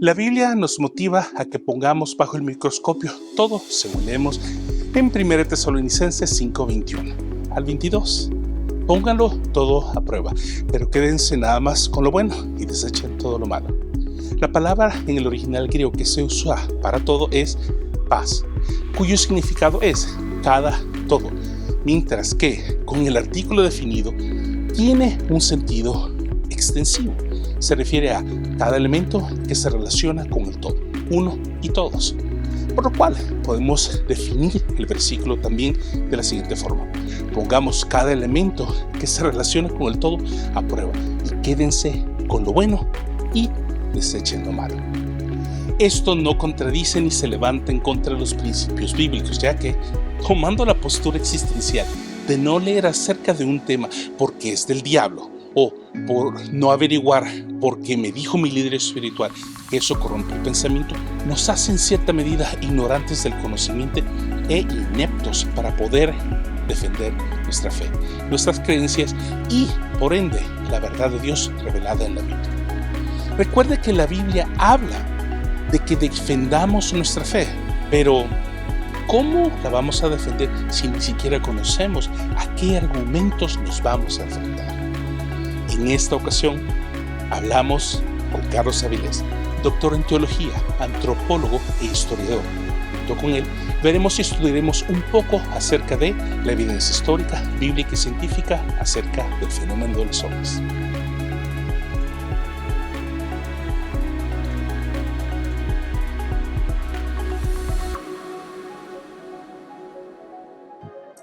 La Biblia nos motiva a que pongamos bajo el microscopio todo según leemos en 1 Tesalonicenses 5:21 al 22. Pónganlo todo a prueba, pero quédense nada más con lo bueno y desechen todo lo malo. La palabra en el original griego que se usa para todo es paz, cuyo significado es cada todo, mientras que con el artículo definido tiene un sentido extensivo. Se refiere a cada elemento que se relaciona con el todo, uno y todos. Por lo cual podemos definir el versículo también de la siguiente forma: pongamos cada elemento que se relaciona con el todo a prueba y quédense con lo bueno y desechen lo malo. Esto no contradice ni se levanta en contra de los principios bíblicos, ya que, tomando la postura existencial de no leer acerca de un tema porque es del diablo, o por no averiguar porque me dijo mi líder espiritual que eso corrompe el pensamiento, nos hace en cierta medida ignorantes del conocimiento e ineptos para poder defender nuestra fe, nuestras creencias y, por ende, la verdad de Dios revelada en la Biblia. Recuerde que la Biblia habla de que defendamos nuestra fe, pero ¿cómo la vamos a defender si ni siquiera conocemos a qué argumentos nos vamos a enfrentar? En esta ocasión hablamos con Carlos Avilés, doctor en teología, antropólogo e historiador. Junto con él veremos y estudiaremos un poco acerca de la evidencia histórica, bíblica y científica acerca del fenómeno de los ovnis.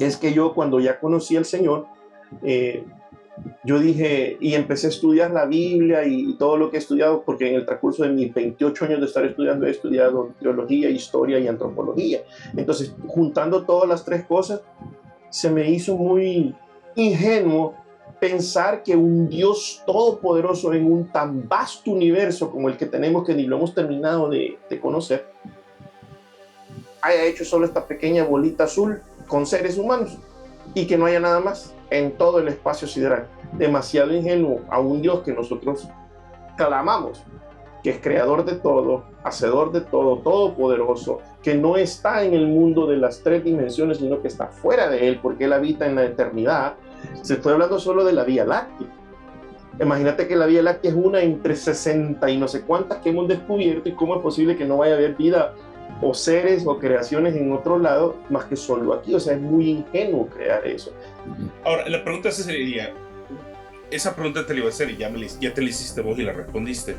Es que yo, cuando ya conocí al Señor, yo dije, y empecé a estudiar la Biblia y todo lo que he estudiado, porque en el transcurso de mis 28 años de estar estudiando, he estudiado teología, historia y antropología. Entonces, juntando todas las tres cosas, se me hizo muy ingenuo pensar que un Dios todopoderoso en un tan vasto universo como el que tenemos, que ni lo hemos terminado de conocer, haya hecho solo esta pequeña bolita azul con seres humanos y que no haya nada más en todo el espacio sideral. Demasiado ingenuo a un Dios que nosotros clamamos, que es creador de todo, hacedor de todo, todopoderoso, que no está en el mundo de las tres dimensiones, sino que está fuera de él, porque él habita en la eternidad. Se estoy hablando solo de la Vía Láctea. Imagínate que la Vía Láctea es una entre 60 y no sé cuántas que hemos descubierto, y cómo es posible que no vaya a haber vida o seres o creaciones en otro lado más que solo aquí. O sea, es muy ingenuo crear eso. Ahora, la pregunta sería, esa pregunta te la iba a hacer y ya te la hiciste vos y la respondiste.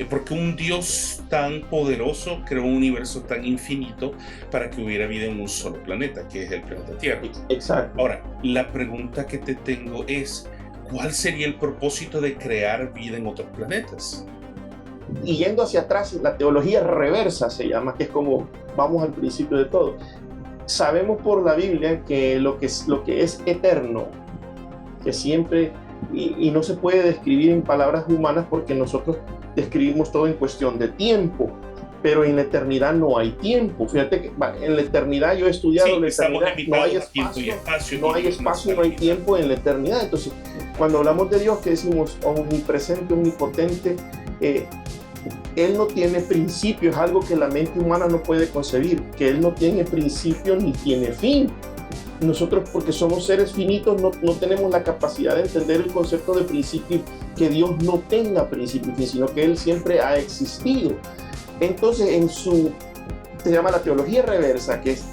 ¿Por qué un Dios tan poderoso creó un universo tan infinito para que hubiera vida en un solo planeta, que es el planeta Tierra? Exacto. Ahora, la pregunta que te tengo es, ¿cuál sería el propósito de crear vida en otros planetas? Y yendo hacia atrás, la teología reversa se llama, que es como vamos al principio de todo. Sabemos por la Biblia que lo que es eterno, que siempre, y no se puede describir en palabras humanas, porque nosotros describimos todo en cuestión de tiempo, pero en la eternidad no hay tiempo. Fíjate que en la eternidad, yo he estudiado la eternidad, no hay espacio, no hay tiempo en la eternidad. Entonces, cuando hablamos de Dios, que decimos omnipresente, omnipotente, Él no tiene principio, es algo que la mente humana no puede concebir, que Él no tiene principio ni tiene fin. Nosotros, porque somos seres finitos, no tenemos la capacidad de entender el concepto de principio, que Dios no tenga principio y fin, sino que Él siempre ha existido. Entonces, se llama la teología reversa, que es,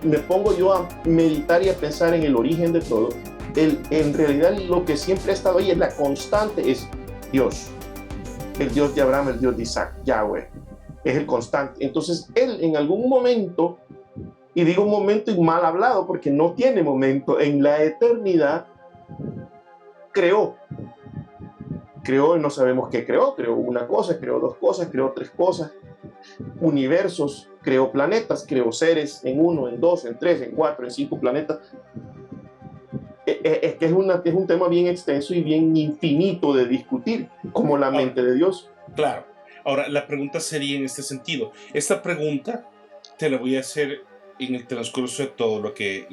me pongo yo a meditar y a pensar en el origen de todo. En realidad, lo que siempre ha estado ahí, es la constante, es Dios. El Dios de Abraham, el Dios de Isaac, Yahweh, es el constante. Entonces, Él en algún momento, y digo un momento y mal hablado porque no tiene momento, en la eternidad, creó, no sabemos qué creó una cosa, creó dos cosas, creó tres cosas, universos, creó planetas, creó seres en uno, en dos, en tres, en cuatro, en cinco planetas. Es que es un tema bien extenso y bien infinito de discutir, como la mente de Dios. Claro. Ahora, la pregunta sería en este sentido. Esta pregunta te la voy a hacer en el transcurso de todo lo que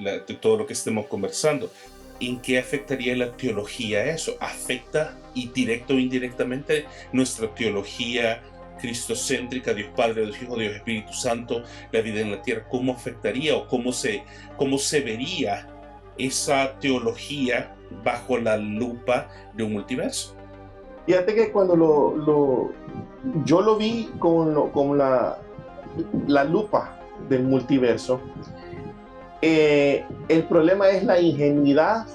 estemos conversando. ¿En qué afectaría la teología eso? ¿Afecta y directo o indirectamente nuestra teología cristocéntrica, Dios Padre, Dios Hijo, Dios Espíritu Santo, la vida en la tierra, ¿cómo afectaría o cómo se vería esa teología bajo la lupa de un multiverso? Fíjate que cuando yo lo vi con la lupa del multiverso, el problema es la ingenuidad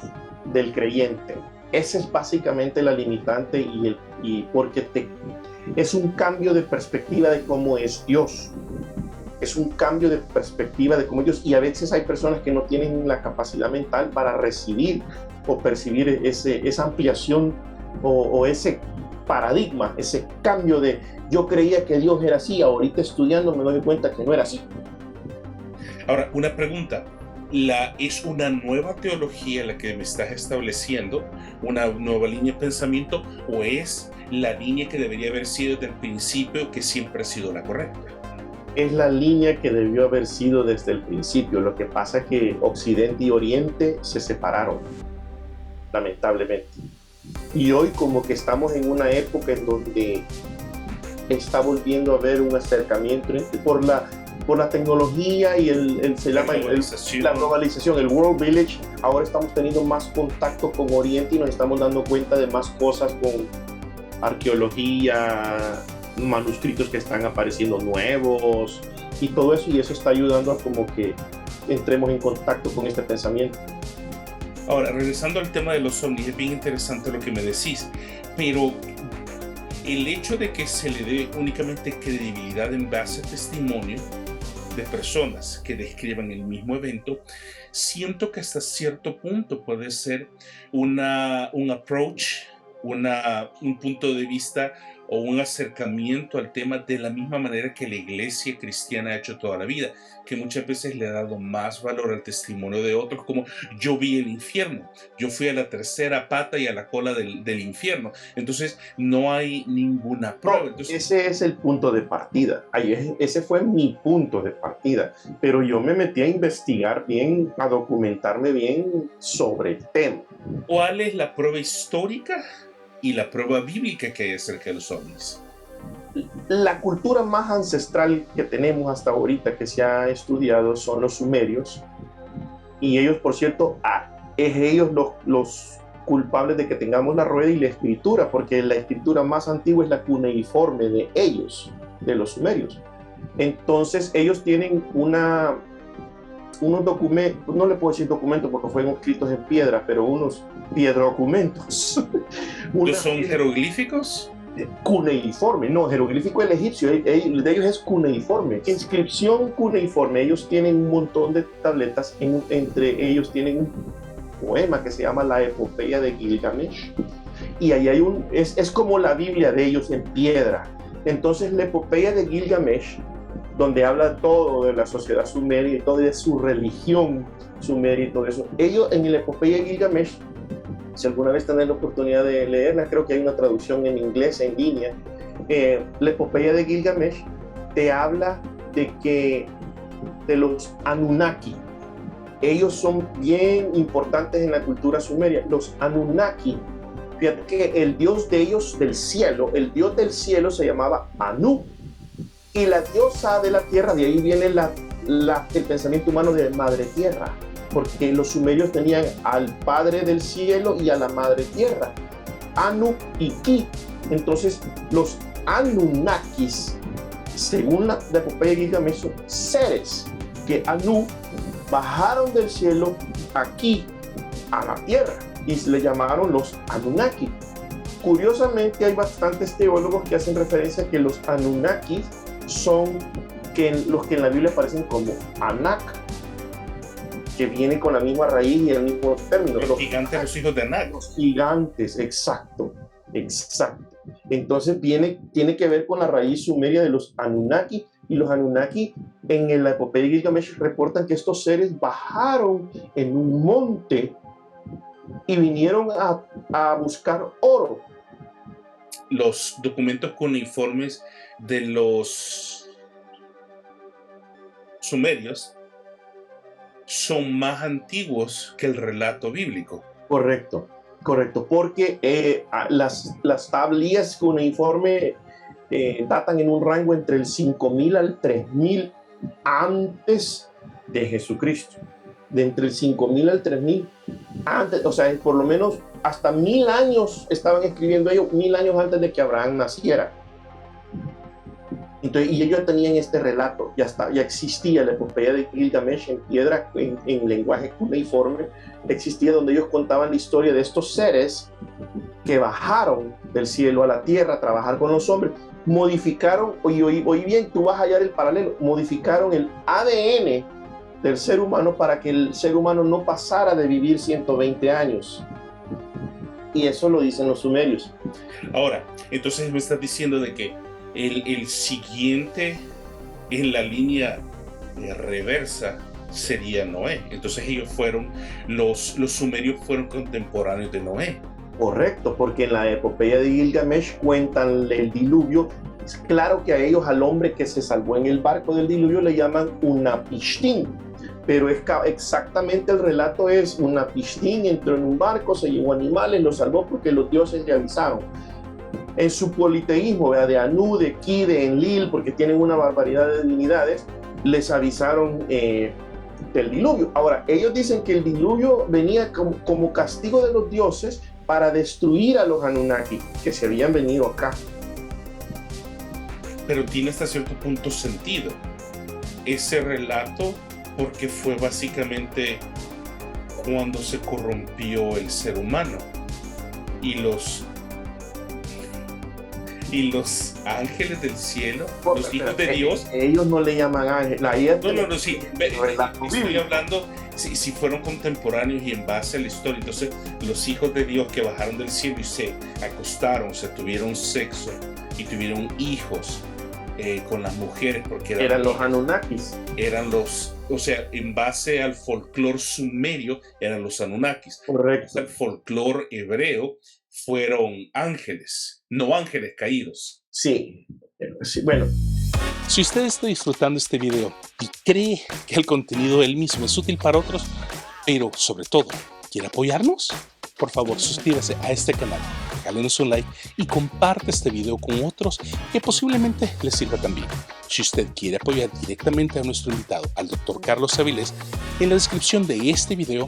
del creyente. Esa es básicamente la limitante y porque es un cambio de perspectiva de cómo es Dios. Es un cambio de perspectiva de cómo es Dios. Y a veces hay personas que no tienen la capacidad mental para recibir o percibir esa ampliación o ese paradigma, ese cambio de yo creía que Dios era así, ahorita estudiando me doy cuenta que no era así. Ahora, una pregunta. ¿Es una nueva teología la que me estás estableciendo, una nueva línea de pensamiento, o es la línea que debería haber sido desde el principio, que siempre ha sido la correcta? Es la línea que debió haber sido desde el principio. Lo que pasa es que Occidente y Oriente se separaron, lamentablemente. Y hoy como que estamos en una época en donde está volviendo a haber un acercamiento por la tecnología y la globalización, el World Village. Ahora estamos teniendo más contacto con Oriente y nos estamos dando cuenta de más cosas con arqueología, manuscritos que están apareciendo nuevos y todo eso, y eso está ayudando a como que entremos en contacto con este pensamiento. Ahora, regresando al tema de los ovnis, es bien interesante lo que me decís, pero el hecho de que se le dé únicamente credibilidad en base a testimonio de personas que describan el mismo evento, siento que hasta cierto punto puede ser un approach, un punto de vista o un acercamiento al tema de la misma manera que la iglesia cristiana ha hecho toda la vida, que muchas veces le ha dado más valor al testimonio de otros, como yo vi el infierno, yo fui a la tercera pata y a la cola del infierno, entonces no hay ninguna prueba. Entonces, ese es el punto de partida, ese fue mi punto de partida, pero yo me metí a investigar bien, a documentarme bien sobre el tema. ¿Cuál es la prueba histórica y la prueba bíblica que hay acerca de los ovnis? La cultura más ancestral que tenemos hasta ahorita que se ha estudiado son los sumerios, y ellos, por cierto, es ellos los culpables de que tengamos la rueda y la escritura, porque la escritura más antigua es la cuneiforme de ellos, de los sumerios. Entonces ellos tienen unos documentos, no le puedo decir documentos porque fueron escritos en piedra, pero unos piedrocumentos. ¿Son jeroglíficos? Cuneiforme, no, jeroglífico el egipcio, de ellos es cuneiforme, inscripción cuneiforme. Ellos tienen un montón de tabletas, entre ellos tienen un poema que se llama la Epopeya de Gilgamesh, y ahí hay es como la Biblia de ellos en piedra. Entonces la Epopeya de Gilgamesh, donde habla todo de la sociedad sumeria y todo de su religión sumeria y todo eso, ellos en la Epopeya de Gilgamesh, si alguna vez tenés la oportunidad de leerla, creo que hay una traducción en inglés en línea, la Epopeya de Gilgamesh te habla de los Anunnaki. Ellos son bien importantes en la cultura sumeria. Los Anunnaki, fíjate que el dios de ellos del cielo, el dios del cielo se llamaba Anu, y la diosa de la tierra, de ahí viene el pensamiento humano de madre tierra, porque los sumerios tenían al padre del cielo y a la madre tierra, Anu y Ki. Entonces los Anunnakis, según la Epopeya de Gilgamesh, son seres que Anu bajaron del cielo aquí a la tierra y se le llamaron los Anunnaki. Curiosamente hay bastantes teólogos que hacen referencia a que los Anunnakis son los que en la Biblia aparecen como Anak, que viene con la misma raíz y el mismo término. Los gigantes, los hijos de Anak. Los gigantes, exacto. Entonces tiene que ver con la raíz sumeria de los Anunnaki, y los Anunnaki en la Epopeya de Gilgamesh reportan que estos seres bajaron en un monte y vinieron a buscar oro. Los documentos cuneiformes de los sumerios son más antiguos que el relato bíblico. Correcto, porque las tablillas cuneiforme datan en un rango entre el 5000 al 3000 antes de Jesucristo. De entre el 5000 al 3000 antes, o sea, por lo menos hasta 1000 años estaban escribiendo ellos, 1000 años antes de que Abraham naciera. Entonces, y ellos tenían este relato, ya existía la epopeya de Gilgamesh en piedra, en lenguaje cuneiforme, existía, donde ellos contaban la historia de estos seres que bajaron del cielo a la tierra a trabajar con los hombres, modificaron, oí bien, tú vas a hallar el paralelo, modificaron el ADN del ser humano para que el ser humano no pasara de vivir 120 años. Y eso lo dicen los sumerios. Ahora, entonces me estás diciendo de que el siguiente en la línea reversa sería Noé. Entonces ellos fueron, los sumerios fueron contemporáneos de Noé. Correcto, porque en la epopeya de Gilgamesh cuentan el diluvio. Es claro que a ellos, al hombre que se salvó en el barco del diluvio, le llaman Unapishtim. Pero exactamente el relato es: Unapishtim entró en un barco, se llevó animales, lo salvó porque los dioses le avisaron. En su politeísmo, de Anu, de Ki, de Enlil, porque tienen una barbaridad de divinidades, les avisaron del diluvio. Ahora, ellos dicen que el diluvio venía como castigo de los dioses para destruir a los Anunnaki, que se habían venido acá. Pero tiene hasta cierto punto sentido ese relato, porque fue básicamente cuando se corrompió el ser humano y los ángeles del cielo, los hijos de Dios. Ellos no le llaman ángeles. No, sí. Estoy hablando, si fueron contemporáneos y en base a la historia. Entonces, los hijos de Dios que bajaron del cielo y se acostaron, se tuvieron sexo y tuvieron hijos con las mujeres, porque eran los Anunnakis. Eran los, o sea, en base al folclore sumerio, eran los Anunnakis. Correcto. El folclore hebreo fueron ángeles, no ángeles caídos. Sí, bueno. Si usted está disfrutando este video y cree que el contenido del mismo es útil para otros, pero sobre todo quiere apoyarnos, por favor suscríbase a este canal, regálenos un like y comparte este video con otros que posiblemente les sirva también. Si usted quiere apoyar directamente a nuestro invitado, al Dr. Carlos Avilés, en la descripción de este video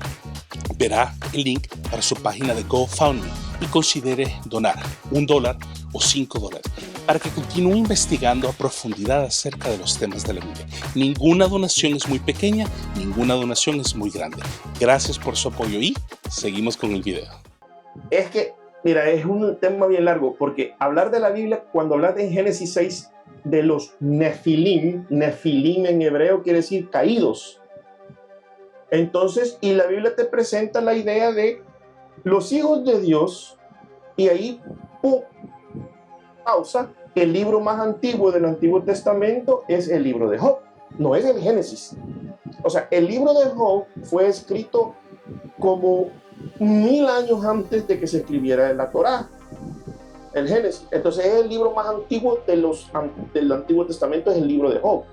verá el link para su página de GoFundMe y considere donar $1 o $5 para que continúe investigando a profundidad acerca de los temas de la Biblia. Ninguna donación es muy pequeña, ninguna donación es muy grande. Gracias por su apoyo y seguimos con el video. Es que, mira, es un tema bien largo, porque hablar de la Biblia, cuando hablas en Génesis 6 de los Nefilim en hebreo quiere decir caídos. Entonces, y la Biblia te presenta la idea de los hijos de Dios, y ahí, ¡pum!, pausa. El libro más antiguo del Antiguo Testamento es el libro de Job, no es el Génesis. O sea, el libro de Job fue escrito como 1000 años antes de que se escribiera la Torá, el Génesis. Entonces es el libro más antiguo del Antiguo Testamento, es el libro de Job,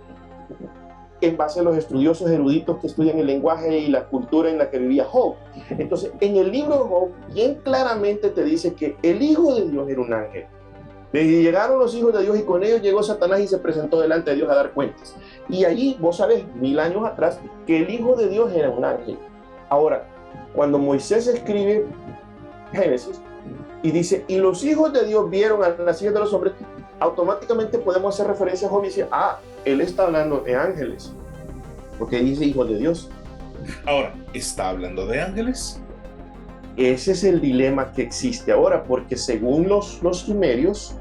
en base a los estudiosos eruditos que estudian el lenguaje y la cultura en la que vivía Job. Entonces, en el libro de Job, bien claramente te dice que el Hijo de Dios era un ángel. Y llegaron los hijos de Dios y con ellos llegó Satanás y se presentó delante de Dios a dar cuentas. Y allí, vos sabés, 1000 años atrás, que el Hijo de Dios era un ángel. Ahora, cuando Moisés escribe Génesis y dice, y los hijos de Dios vieron a las hijas de los hombres, automáticamente podemos hacer referencia a Job y decir, él está hablando de ángeles, porque dice hijo de Dios. Ahora, ¿está hablando de ángeles? Ese es el dilema que existe ahora, porque según los sumerios,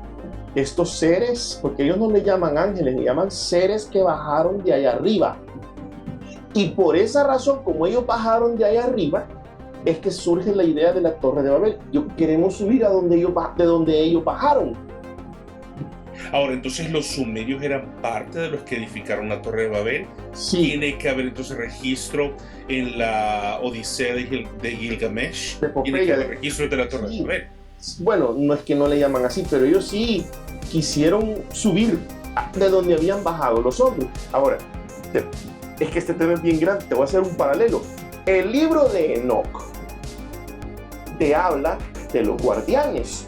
estos seres, porque ellos no le llaman ángeles, le llaman seres que bajaron de allá arriba. Y por esa razón, como ellos bajaron de allá arriba, es que surge la idea de la Torre de Babel. Queremos subir de donde ellos bajaron. Ahora, entonces los sumerios eran parte de los que edificaron la Torre de Babel. Sí. Tiene que haber entonces registro en la Odisea de Gilgamesh. Tiene que haber registro de la Torre de Babel. Bueno, no es que no le llaman así, pero ellos sí quisieron subir de donde habían bajado los hombres. Ahora, es que este tema es bien grande, te voy a hacer un paralelo. El libro de Enoc te habla de los guardianes.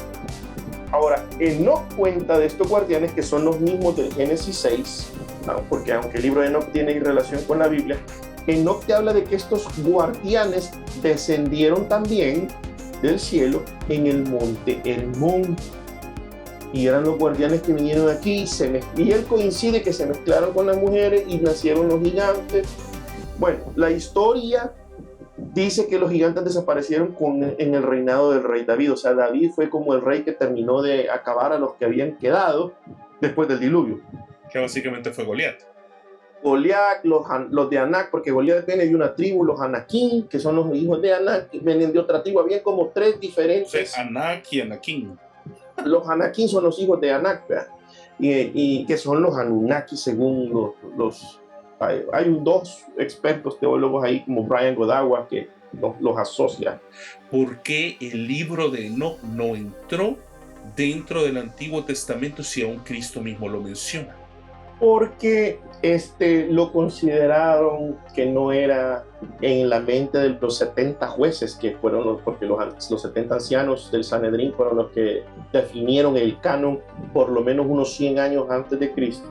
Ahora, Enoc cuenta de estos guardianes que son los mismos del Génesis 6, ¿no? Porque aunque el libro de Enoc tiene relación con la Biblia, Enoc te habla de que estos guardianes descendieron también del cielo en el monte Hermón. Y eran los guardianes que vinieron aquí, y él coincide que se mezclaron con las mujeres y nacieron los gigantes. Bueno, la historia dice que los gigantes desaparecieron en el reinado del rey David. O sea, David fue como el rey que terminó de acabar a los que habían quedado después del diluvio. Que básicamente fue Goliat. Goliat, los de Anac, porque Goliat viene de una tribu, los Anakim, que son los hijos de Anac, vienen de otra tribu. Había como tres diferentes. O sea, Anac y Anakim. Los Anakim son los hijos de Anac, y que son los Anunnaki según hay dos expertos teólogos ahí como Brian Godawa que los asocia. ¿Por qué el libro de Enoc no entró dentro del Antiguo Testamento si aún Cristo mismo lo menciona? Porque lo consideraron que no era en la mente de los 70 jueces que fueron porque los 70 ancianos del Sanedrín fueron los que definieron el canon por lo menos unos 100 años antes de Cristo.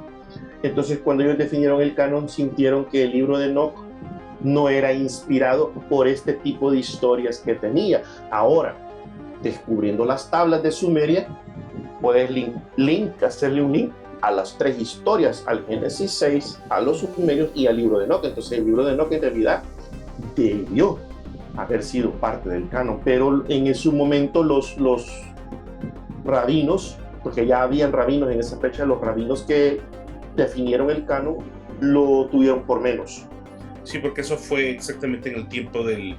Entonces, cuando ellos definieron el canon, sintieron que el libro de Enoc no era inspirado por este tipo de historias que tenía. Ahora, descubriendo las tablas de Sumeria, puedes hacerle un link a las tres historias, al Génesis 6, a los sumerios y al libro de Enoc. Entonces, el libro de Enoc en realidad debió haber sido parte del canon, pero en su momento los rabinos, porque ya habían rabinos en esa fecha, los rabinos que definieron el canon lo tuvieron por menos. Sí, porque eso fue exactamente en el tiempo de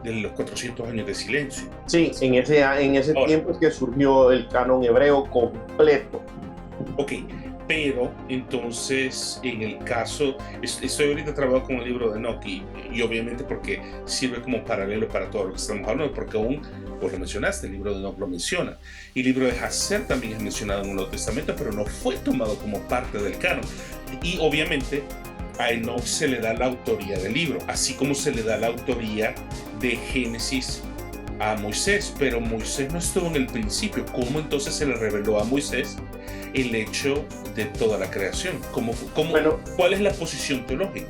los 400 años de silencio. Sí, en ese tiempo es que surgió el canon hebreo completo. Ok, pero entonces en el caso, estoy ahorita trabajando con el libro de Enoc y obviamente porque sirve como paralelo para todo lo que estamos hablando, porque aún, pues lo mencionaste, el libro de Enoc lo menciona, y el libro de Hazer también es mencionado en el Nuevo Testamento, pero no fue tomado como parte del canon. Y obviamente a Enoc se le da la autoría del libro, así como se le da la autoría de Génesis a Moisés, pero Moisés no estuvo en el principio. ¿Cómo entonces se le reveló a Moisés el hecho de toda la creación? Bueno, ¿cuál es la posición teológica?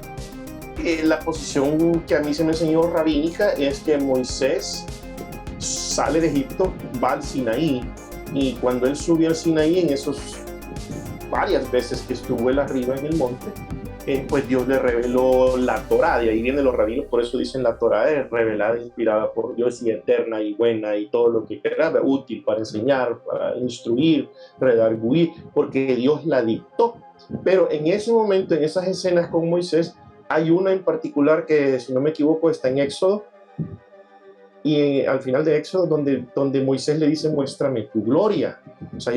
La posición que a mí se me enseñó rabínica es que Moisés sale de Egipto, va al Sinaí, y cuando él subió al Sinaí, en esos varias veces que estuvo él arriba en el monte, pues Dios le reveló la Torá. De ahí vienen los rabinos, por eso dicen la Torá es revelada, inspirada por Dios y eterna y buena y todo lo que era útil para enseñar, para instruir, redarguir, porque Dios la dictó. Pero en ese momento, en esas escenas con Moisés, hay una en particular que, si no me equivoco, está en Éxodo, y al final de Éxodo, donde Moisés le dice, muéstrame tu gloria. O sea,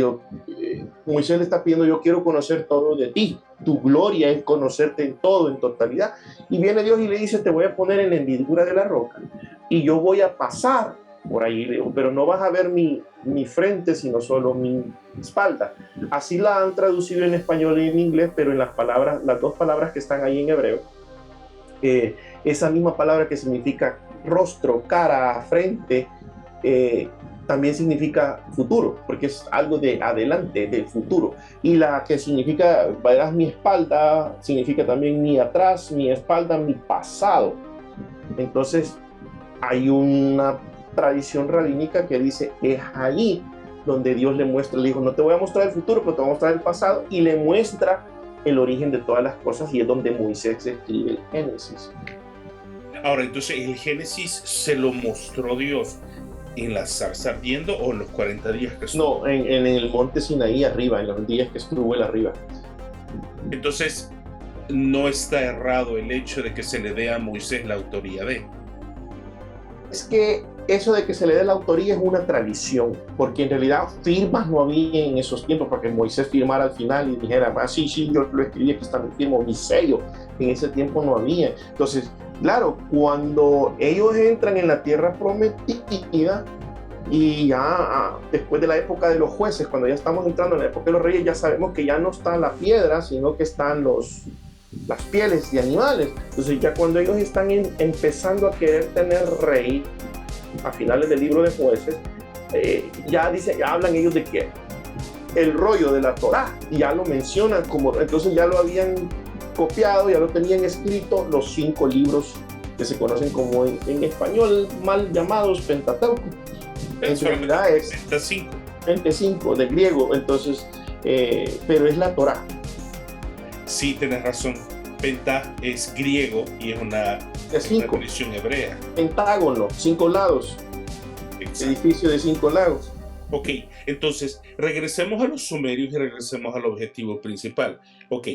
Moisés le está pidiendo, yo quiero conocer todo de ti. Tu gloria es conocerte en todo, en totalidad. Y viene Dios y le dice, te voy a poner en la hendidura de la roca y yo voy a pasar por ahí, pero no vas a ver mi frente, sino solo mi espalda. Así la han traducido en español y en inglés, pero en las dos palabras que están ahí en hebreo, esa misma palabra que significa rostro, cara, frente, también significa futuro, porque es algo de adelante, del futuro. Y la que significa, verás mi espalda, significa también mi atrás, mi espalda, mi pasado. Entonces, hay una tradición rabínica que dice, es ahí donde Dios le muestra, le dijo, no te voy a mostrar el futuro, pero te voy a mostrar el pasado, y le muestra el origen de todas las cosas, y es donde Moisés escribe el Génesis. Ahora, entonces, ¿el Génesis se lo mostró Dios en la zarza ardiendo o en los 40 días que estuvo? No, en el monte Sinaí arriba, en los días que estuvo él arriba. Entonces, no está errado el hecho de que se le dé a Moisés la autoría de. Es que eso de que se le dé la autoría es una tradición, porque en realidad firmas no había en esos tiempos para que Moisés firmara al final y dijera, sí, yo lo escribí, aquí está mi firma, mi sello. En ese tiempo no había. Entonces, claro, cuando ellos entran en la tierra prometida y ya después de la época de los jueces, cuando ya estamos entrando en la época de los reyes, ya sabemos que ya no está la piedra, sino que están las pieles de animales. Entonces ya cuando ellos están empezando a querer tener rey, a finales del libro de jueces, ya hablan ellos de que el rollo de la Torá ya lo mencionan como, entonces ya lo habían copiado, ya lo tenían escrito, los 5 libros que se conocen como en español mal llamados Pentateuco. En realidad es 25 de griego, entonces, pero es la Torá. Sí, tienes razón. Penta es griego y es una tradición hebrea. Pentágono, 5 lados. Exacto. Edificio de 5 lados. Ok, entonces regresemos a los sumerios y regresemos al objetivo principal. Ok,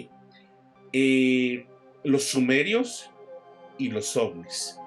los sumerios y los ovnis.